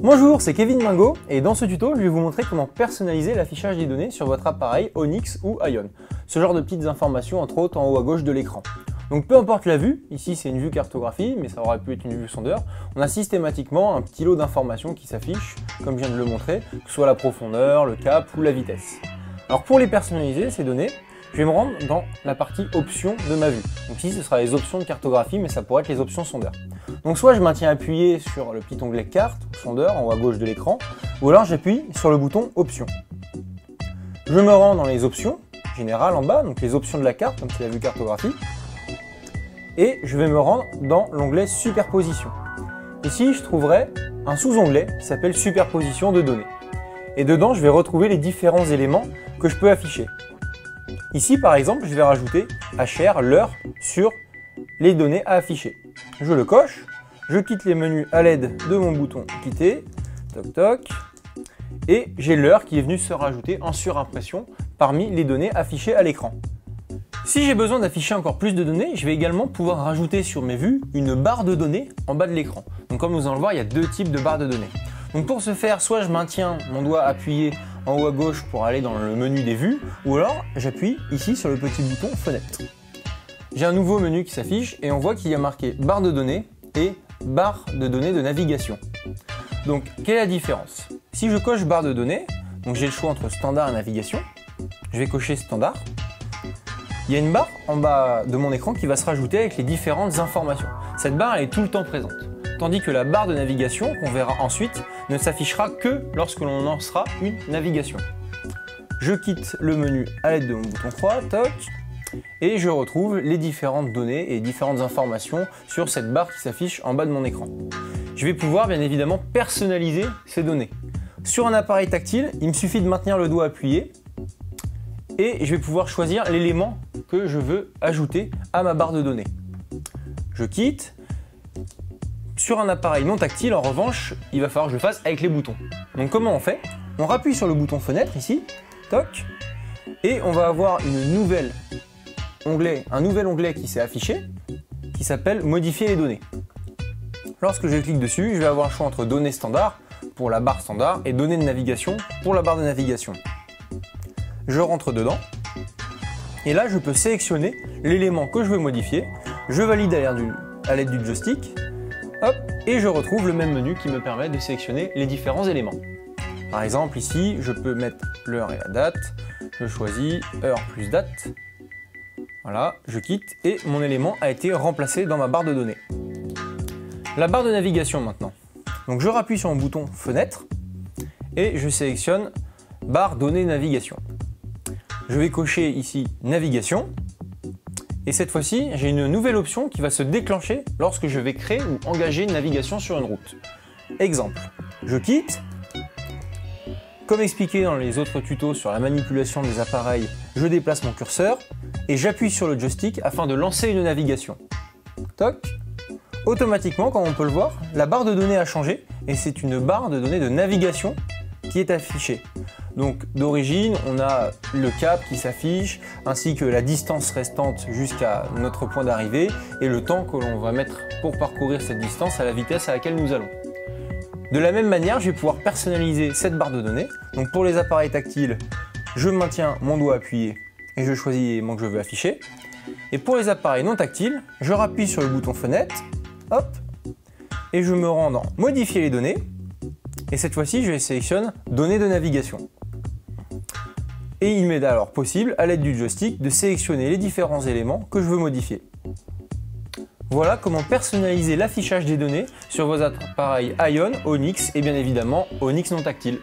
Bonjour, c'est Kevin Mingo et dans ce tuto, je vais vous montrer comment personnaliser l'affichage des données sur votre appareil Onyx ou Ion. Ce genre de petites informations entre autres en haut à gauche de l'écran. Donc peu importe la vue, ici c'est une vue cartographie, mais ça aurait pu être une vue sondeur, on a systématiquement un petit lot d'informations qui s'affiche, comme je viens de le montrer, que ce soit la profondeur, le cap ou la vitesse. Alors pour les personnaliser, ces données, je vais me rendre dans la partie options de ma vue. Donc ici ce sera les options de cartographie, mais ça pourrait être les options sondeur. Donc soit je maintiens appuyé sur le petit onglet carte ou sondeur en haut à gauche de l'écran, ou alors j'appuie sur le bouton options. Je me rends dans les options générales en bas, donc les options de la carte, comme c'est la vue cartographie, et je vais me rendre dans l'onglet superposition. Ici je trouverai un sous-onglet qui s'appelle superposition de données. Et dedans je vais retrouver les différents éléments que je peux afficher. Ici par exemple je vais rajouter HR, l'heure sur les données à afficher. Je le coche, je quitte les menus à l'aide de mon bouton quitter, toc toc, et j'ai l'heure qui est venue se rajouter en surimpression parmi les données affichées à l'écran. Si j'ai besoin d'afficher encore plus de données, je vais également pouvoir rajouter sur mes vues une barre de données en bas de l'écran. Donc comme vous allez le voir, il y a deux types de barres de données. Donc pour ce faire, soit je maintiens mon doigt appuyé en haut à gauche pour aller dans le menu des vues, ou alors j'appuie ici sur le petit bouton fenêtre. J'ai un nouveau menu qui s'affiche et on voit qu'il y a marqué barre de données et barre de données de navigation. Donc quelle est la différence? Si je coche barre de données, donc j'ai le choix entre standard et navigation, je vais cocher standard. Il y a une barre en bas de mon écran qui va se rajouter avec les différentes informations. Cette barre elle est tout le temps présente. Tandis que la barre de navigation, qu'on verra ensuite, ne s'affichera que lorsque l'on lancera une navigation. Je quitte le menu à l'aide de mon bouton croix, toc, et je retrouve les différentes données et différentes informations sur cette barre qui s'affiche en bas de mon écran. Je vais pouvoir bien évidemment personnaliser ces données. Sur un appareil tactile, il me suffit de maintenir le doigt appuyé et je vais pouvoir choisir l'élément que je veux ajouter à ma barre de données. Je quitte. Sur un appareil non tactile, en revanche, il va falloir que je le fasse avec les boutons. Donc comment on fait? On rappuie sur le bouton fenêtre ici, toc, et on va avoir un nouvel onglet qui s'est affiché, qui s'appelle modifier les données. Lorsque je clique dessus, je vais avoir le choix entre données standard pour la barre standard et données de navigation pour la barre de navigation. Je rentre dedans, et là je peux sélectionner l'élément que je veux modifier, je valide à l'aide du joystick, hop, et je retrouve le même menu qui me permet de sélectionner les différents éléments. Par exemple ici, je peux mettre l'heure et la date, je choisis heure plus date, voilà, je quitte et mon élément a été remplacé dans ma barre de données. La barre de navigation maintenant. Donc je rappuie sur mon bouton fenêtre et je sélectionne barre données navigation. Je vais cocher ici navigation. Et cette fois-ci, j'ai une nouvelle option qui va se déclencher lorsque je vais créer ou engager une navigation sur une route. Exemple, je quitte. Comme expliqué dans les autres tutos sur la manipulation des appareils, je déplace mon curseur et j'appuie sur le joystick afin de lancer une navigation. Toc. Automatiquement, comme on peut le voir, la barre de données a changé et c'est une barre de données de navigation qui est affichée. Donc d'origine, on a le cap qui s'affiche, ainsi que la distance restante jusqu'à notre point d'arrivée et le temps que l'on va mettre pour parcourir cette distance à la vitesse à laquelle nous allons. De la même manière, je vais pouvoir personnaliser cette barre de données. Donc pour les appareils tactiles, je maintiens mon doigt appuyé et je choisis l'élément que je veux afficher. Et pour les appareils non tactiles, je rappuie sur le bouton fenêtre, hop, et je me rends dans modifier les données. Et cette fois-ci, je sélectionne données de navigation. Et il m'est alors possible, à l'aide du joystick, de sélectionner les différents éléments que je veux modifier. Voilà comment personnaliser l'affichage des données sur vos appareils Ion, Onyx et bien évidemment Onyx non tactile.